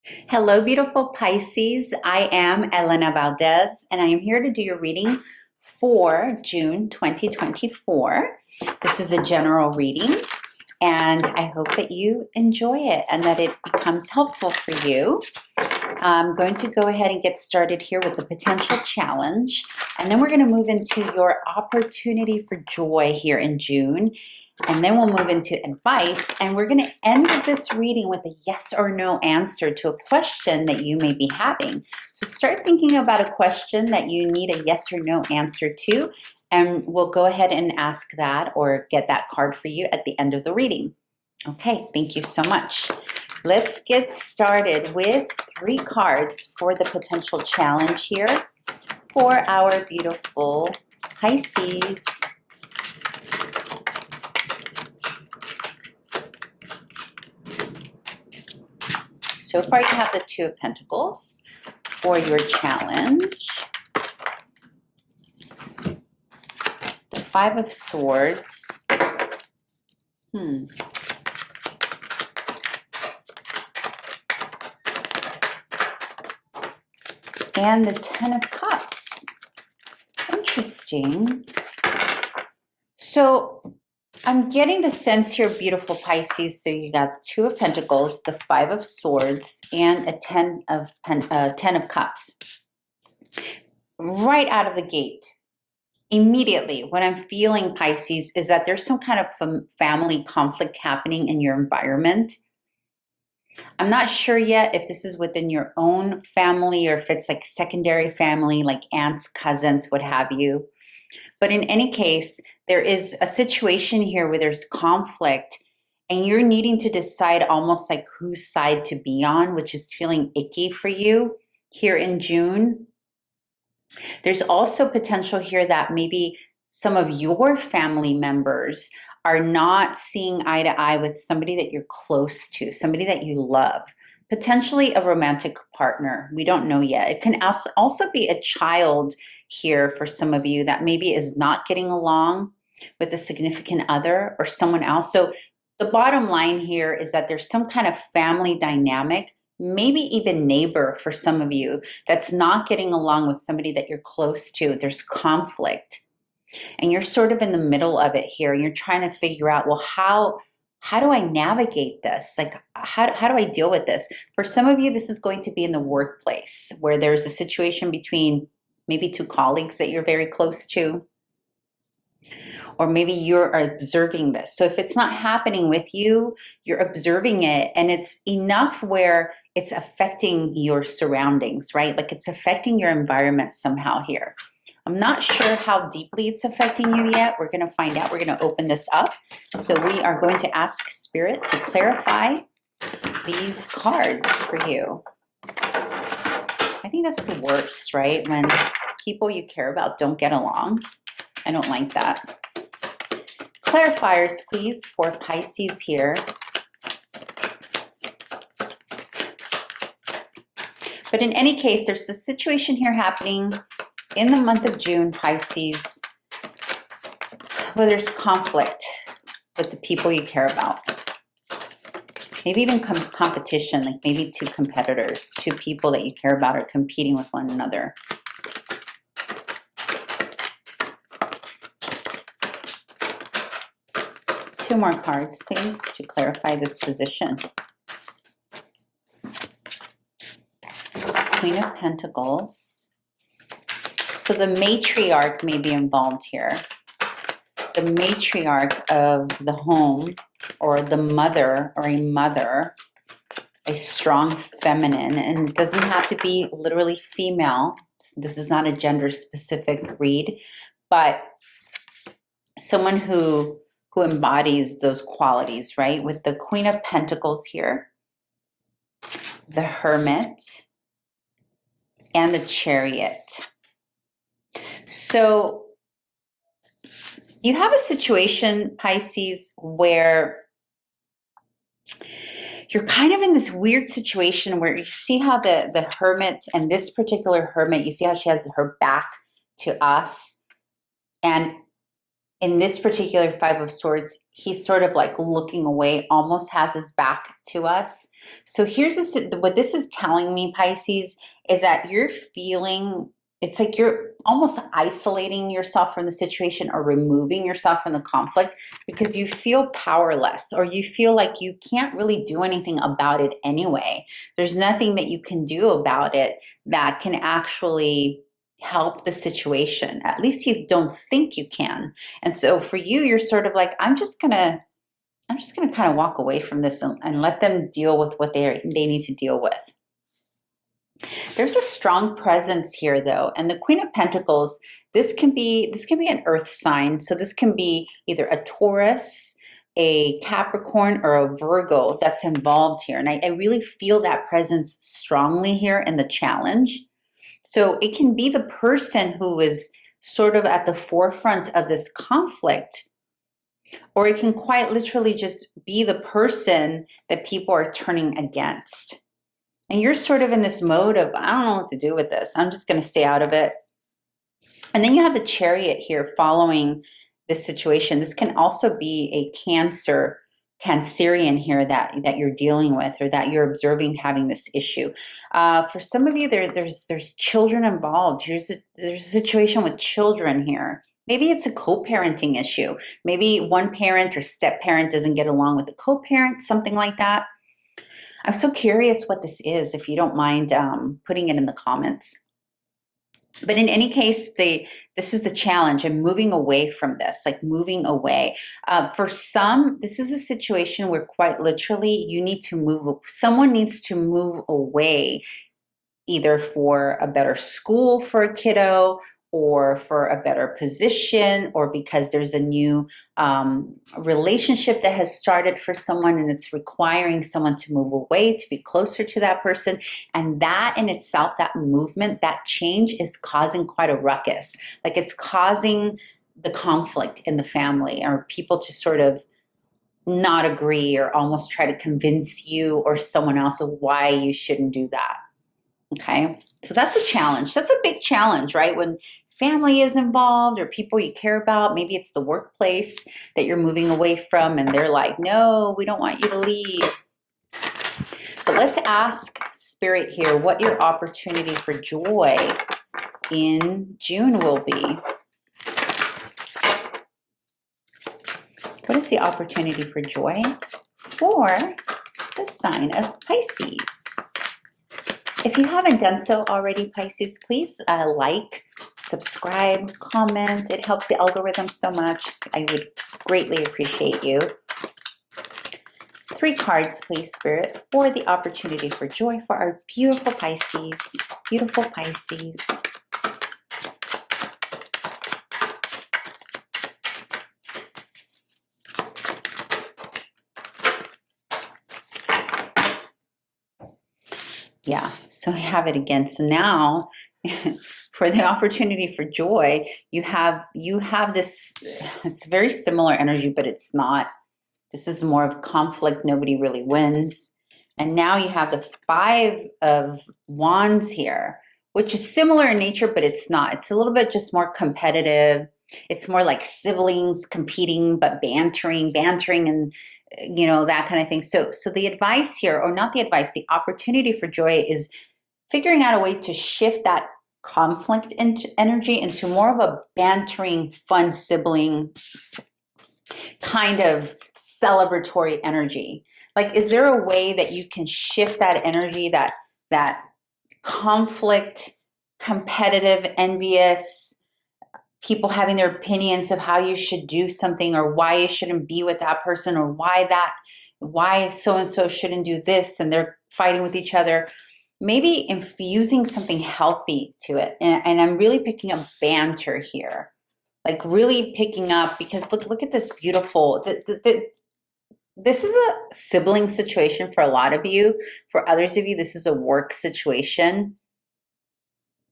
Hello, beautiful Pisces. I am Elena Valdez, and I am here to do your reading for June 2024. This is a general reading, and I hope that you enjoy it and that it becomes helpful for you. I'm going to go ahead and get started here with the potential challenge, and then we're going to move into your opportunity for joy here in June. And then we'll move into advice, and we're going to end this reading with a yes or no answer to a question that you may be having. So start thinking about a question that you need a yes or no answer to, and we'll go ahead and ask that or get that card for you at the end of the reading. Okay, thank you so much. Let's get started with 3 cards for the potential challenge here for our beautiful Pisces. So far, you have the 2 of Pentacles for your challenge, the 5 of Swords, and the 10 of Cups. Interesting. So I'm getting the sense here, beautiful Pisces. So you got 2 of Pentacles, the 5 of Swords, and a 10 of Cups. Right out of the gate, immediately, what I'm feeling, Pisces, is that there's some kind of family conflict happening in your environment. I'm not sure yet if this is within your own family or if it's like secondary family, like aunts, cousins, what have you. But in any case, there is a situation here where there's conflict and you're needing to decide almost like whose side to be on, which is feeling icky for you here in June. There's also potential here that maybe some of your family members are not seeing eye to eye with somebody that you're close to, somebody that you love, potentially a romantic partner. We don't know yet. It can also be a child here for some of you that maybe is not getting along with a significant other or someone else. So the bottom line here is that there's some kind of family dynamic, maybe even neighbor for some of you, that's not getting along with somebody that you're close to. There's conflict. And you're sort of in the middle of it here. And you're trying to figure out, well, how do I navigate this? Like, how do I deal with this? For some of you, this is going to be in the workplace where there's a situation between maybe 2 colleagues that you're very close to, or maybe you're observing this. So if it's not happening with you, you're observing it, and it's enough where it's affecting your surroundings, right? Like it's affecting your environment somehow here. I'm not sure how deeply it's affecting you yet. We're going to find out. We're going to open this up. So we are going to ask Spirit to clarify these cards for you. I think that's the worst, right? When people you care about don't get along. I don't like that. Clarifiers, please, for Pisces here. But in any case, there's a situation here happening in the month of June, Pisces, where there's conflict with the people you care about. Maybe even competition, like maybe 2 competitors, 2 people that you care about are competing with one another. Two more cards, please, to clarify this position. Queen of Pentacles. So the matriarch may be involved here. The matriarch of the home, or the mother, or a mother, a strong feminine, and it doesn't have to be literally female. This is not a gender specific read, but someone who embodies those qualities, right? With the Queen of Pentacles here, the Hermit, and the Chariot. So you have a situation, Pisces, where you're kind of in this weird situation where you see how the Hermit, and this particular Hermit, you see how she has her back to us. And in this particular 5 of Swords, he's sort of like looking away, almost has his back to us. So here's what this is telling me, Pisces, is that you're feeling, it's like you're almost isolating yourself from the situation or removing yourself from the conflict because you feel powerless or you feel like you can't really do anything about it anyway. There's nothing that you can do about it that can actually help the situation. At least you don't think you can. And so for you, you're sort of like, I'm just gonna kind of walk away from this and let them deal with what they need to deal with. There's a strong presence here though, and the Queen of Pentacles, this can be an earth sign. So this can be either a Taurus, a Capricorn, or a Virgo that's involved here. And I really feel that presence strongly here in the challenge. So it can be the person who is sort of at the forefront of this conflict, or it can quite literally just be the person that people are turning against. And you're sort of in this mode of, I don't know what to do with this. I'm just going to stay out of it. And then you have the Chariot here following this situation. This can also be a Cancerian here that you're dealing with or that you're observing having this issue. For some of you, there's children involved. There's a situation with children here. Maybe it's a co-parenting issue. Maybe one parent or step-parent doesn't get along with the co-parent, something like that. I'm so curious what this is, if you don't mind putting it in the comments. But in any case, this is the challenge. I'm moving away from this, like moving away. For some, this is a situation where quite literally you need to move. Someone needs to move away, either for a better school for a kiddo, or for a better position, or because there's a new relationship that has started for someone and it's requiring someone to move away to be closer to that person. And that in itself, that movement, that change is causing quite a ruckus. Like it's causing the conflict in the family or people to sort of not agree or almost try to convince you or someone else of why you shouldn't do that. Okay, so that's a challenge. That's a big challenge, right? When family is involved or people you care about, maybe it's the workplace that you're moving away from and they're like, no, we don't want you to leave. But let's ask Spirit here what your opportunity for joy in June will be. What is the opportunity for joy for the sign of Pisces? If you haven't done so already, Pisces, please like, subscribe, comment. It helps the algorithm so much. I would greatly appreciate you. 3 cards, please, Spirit, for the opportunity for joy for our beautiful Pisces. Beautiful Pisces. Yeah, so I have it again. So now for the opportunity for joy, you have this, it's very similar energy, but it's not. This is more of conflict. Nobody really wins. And now you have the 5 of Wands here, which is similar in nature, but it's not. It's a little bit just more competitive. It's more like siblings competing, but bantering and you know, that kind of thing. So the advice here, or not the advice, the opportunity for joy is figuring out a way to shift that conflict into energy into more of a bantering, fun sibling kind of celebratory energy. Like, is there a way that you can shift that energy, that conflict, competitive, envious, people having their opinions of how you should do something or why you shouldn't be with that person or why so-and-so shouldn't do this and they're fighting with each other, maybe infusing something healthy to it. And I'm really picking up banter here, like really picking up, because look at this beautiful, this is a sibling situation for a lot of you. For others of you, this is a work situation.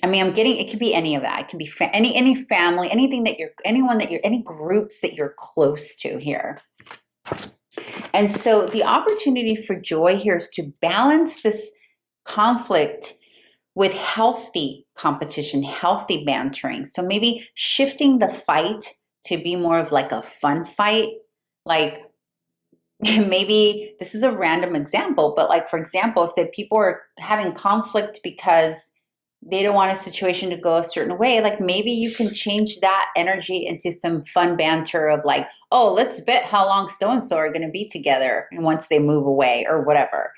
I mean, I'm getting, it could be any of that. It can be any family, any groups that you're close to here. And so the opportunity for joy here is to balance this conflict with healthy competition, healthy bantering. So maybe shifting the fight to be more of like a fun fight, like maybe this is a random example, but like, for example, if the people are having conflict because they don't want a situation to go a certain way, like maybe you can change that energy into some fun banter of like, oh, let's bet how long so-and-so are going to be together and once they move away or whatever.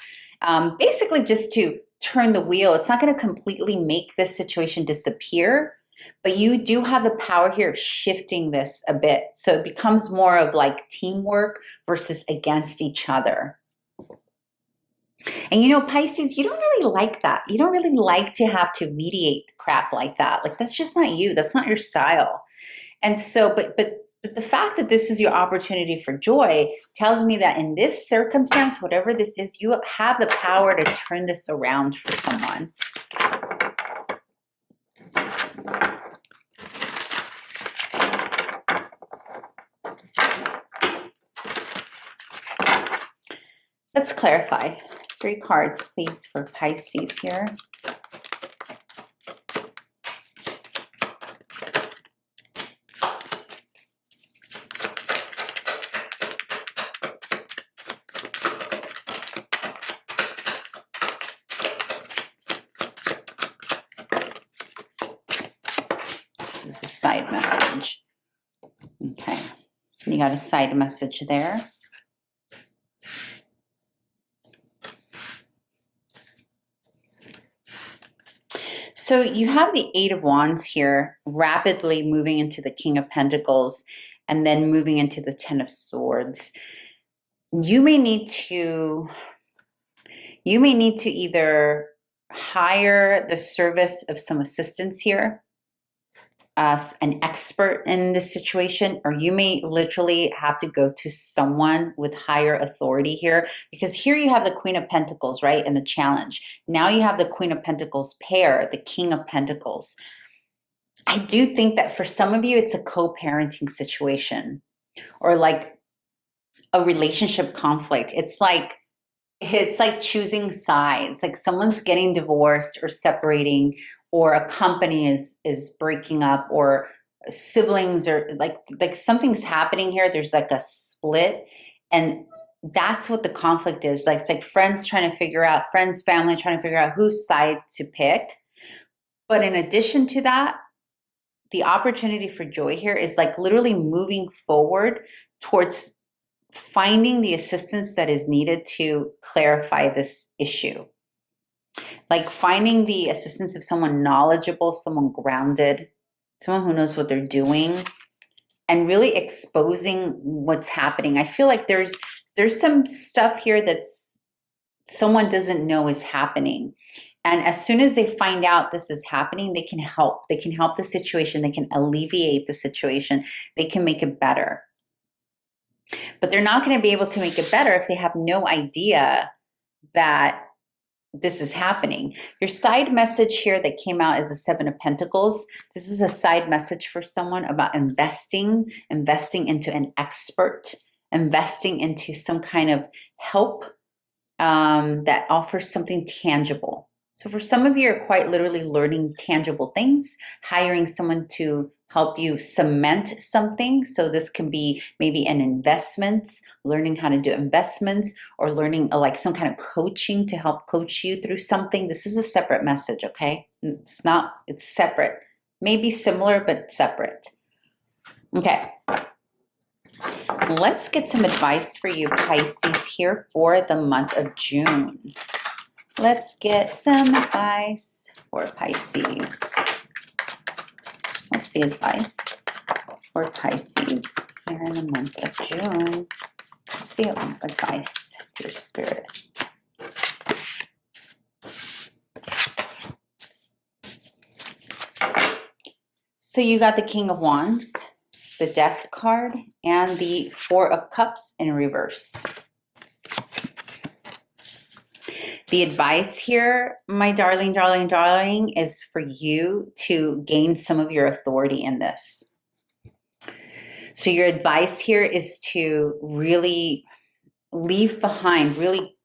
Basically just to turn the wheel. It's not going to completely make this situation disappear, but you do have the power here of shifting this a bit. So it becomes more of like teamwork versus against each other. And you know, Pisces, you don't really like that. You don't really like to have to mediate crap like that. Like that's just not you. That's not your style. And so, but the fact that this is your opportunity for joy tells me that in this circumstance, whatever this is, you have the power to turn this around for someone. Let's clarify. 3 cards, please, for Pisces here. This is a side message. Okay. You got a side message there. So you have the 8 of Wands here, rapidly moving into the King of Pentacles and then moving into the 10 of Swords. You may need to either hire the service of some assistance here, an expert in this situation, or you may literally have to go to someone with higher authority here, because here you have the Queen of Pentacles, right? And the challenge. Now you have the Queen of Pentacles pair, the King of Pentacles. I do think that for some of you, it's a co-parenting situation or like a relationship conflict. It's like choosing sides, like someone's getting divorced or separating, or a company is breaking up, or siblings, or like something's happening here. There's like a split, and that's what the conflict is. Like it's like friends, family trying to figure out whose side to pick. But in addition to that, the opportunity for joy here is like literally moving forward towards finding the assistance that is needed to clarify this issue. Like finding the assistance of someone knowledgeable, someone grounded, someone who knows what they're doing, and really exposing what's happening. I feel like there's some stuff here that's someone doesn't know is happening. And as soon as they find out this is happening, they can help. They can help the situation. They can alleviate the situation. They can make it better. But they're not going to be able to make it better if they have no idea that this is happening. Your side message here that came out is the 7 of Pentacles. This is a side message for someone about investing into an expert, investing into some kind of help that offers something tangible. So for some of you, you're quite literally learning tangible things, hiring someone to help you cement something. So this can be maybe an investment, learning how to do investments, or learning like some kind of coaching to help coach you through something. This is a separate message, okay? It's separate. Maybe similar, but separate. Okay. Let's get some advice for you, Pisces, here for the month of June. Let's get some advice for Pisces. What's the advice for Pisces here in the month of June? Let's see advice to your spirit. So you got the King of Wands, the Death card, and the 4 of Cups in reverse. The advice here, my darling, darling, darling, is for you to gain some of your authority in this. So your advice here is to really leave behind, really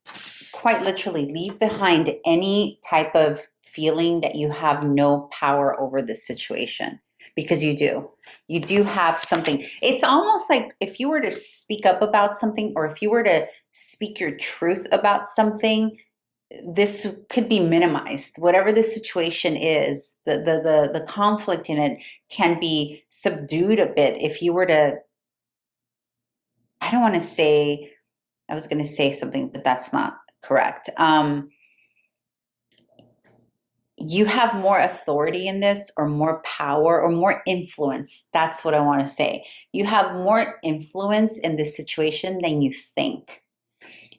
quite literally leave behind any type of feeling that you have no power over this situation. because you do. You do have something. It's almost like if you were to speak up about something, or if you were to speak your truth about something, this could be minimized. Whatever the situation is, the conflict in it can be subdued a bit if you were to, I don't want to say, I was going to say something, but that's not correct. You have more authority in this, or more power, or more influence. That's what I want to say. You have more influence in this situation than you think.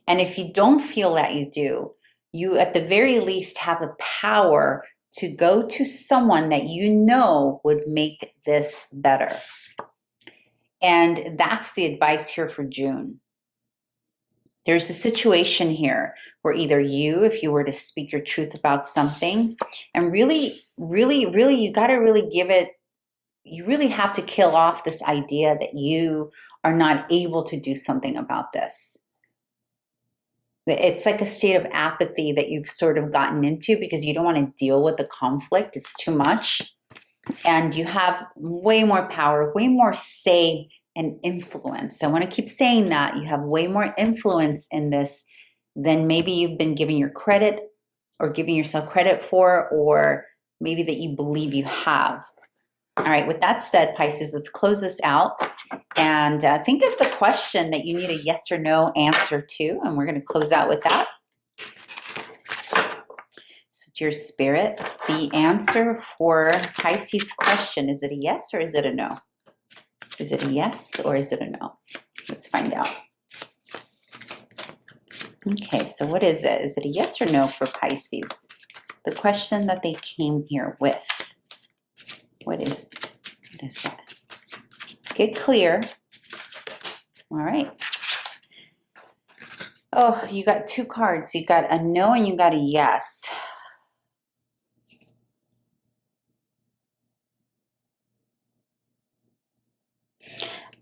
And if you don't feel that you do, you at the very least have the power to go to someone that you know would make this better. And that's the advice here for June. There's a situation here where either you, if you were to speak your truth about something, and really, you got to really give it, you really have to kill off this idea that you are not able to do something about this. It's like a state of apathy that you've sort of gotten into because you don't want to deal with the conflict. It's too much. And you have way more power, way more say and influence. I want to keep saying that. You have way more influence in this than maybe you've been giving your credit, or giving yourself credit for, or maybe that you believe you have. All right, with that said, Pisces, let's close this out. And think of the question that you need a yes or no answer to. And we're going to close out with that. So, dear Spirit, the answer for Pisces' question, is it a yes or is it a no? Is it a yes or is it a no? Let's find out. Okay, so what is it? Is it a yes or no for Pisces? The question that they came here with. What is that? Get clear. All right. Oh, you got two cards. You got a no and you got a yes.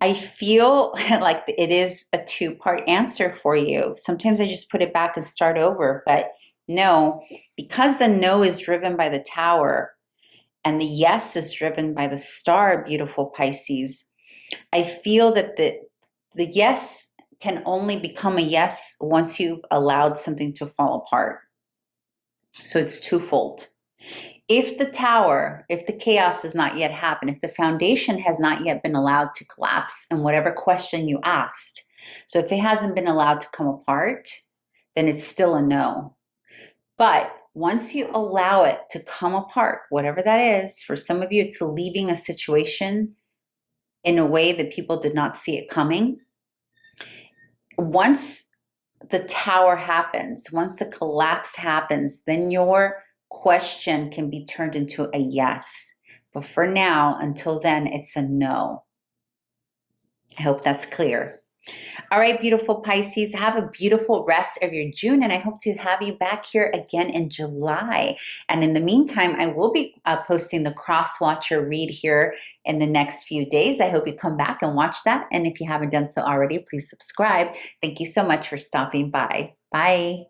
I feel like it is a two-part answer for you. Sometimes I just put it back and start over, but no, because the no is driven by the Tower and the yes is driven by the Star, beautiful Pisces, I feel that the yes can only become a yes once you've allowed something to fall apart. So it's twofold. If the Tower, if the chaos has not yet happened, if the foundation has not yet been allowed to collapse in whatever question you asked, so if it hasn't been allowed to come apart, then it's still a no. But once you allow it to come apart, whatever that is, for some of you, it's leaving a situation in a way that people did not see it coming. Once the Tower happens, once the collapse happens, then your question can be turned into a yes. But for now, until then, it's a no. I hope that's clear. All right, beautiful Pisces, have a beautiful rest of your June, and I hope to have you back here again in July. And in the meantime, I will be posting the Cross Watcher read here in the next few days. I hope you come back and watch that. And if you haven't done so already, please subscribe. Thank you so much for stopping by. Bye.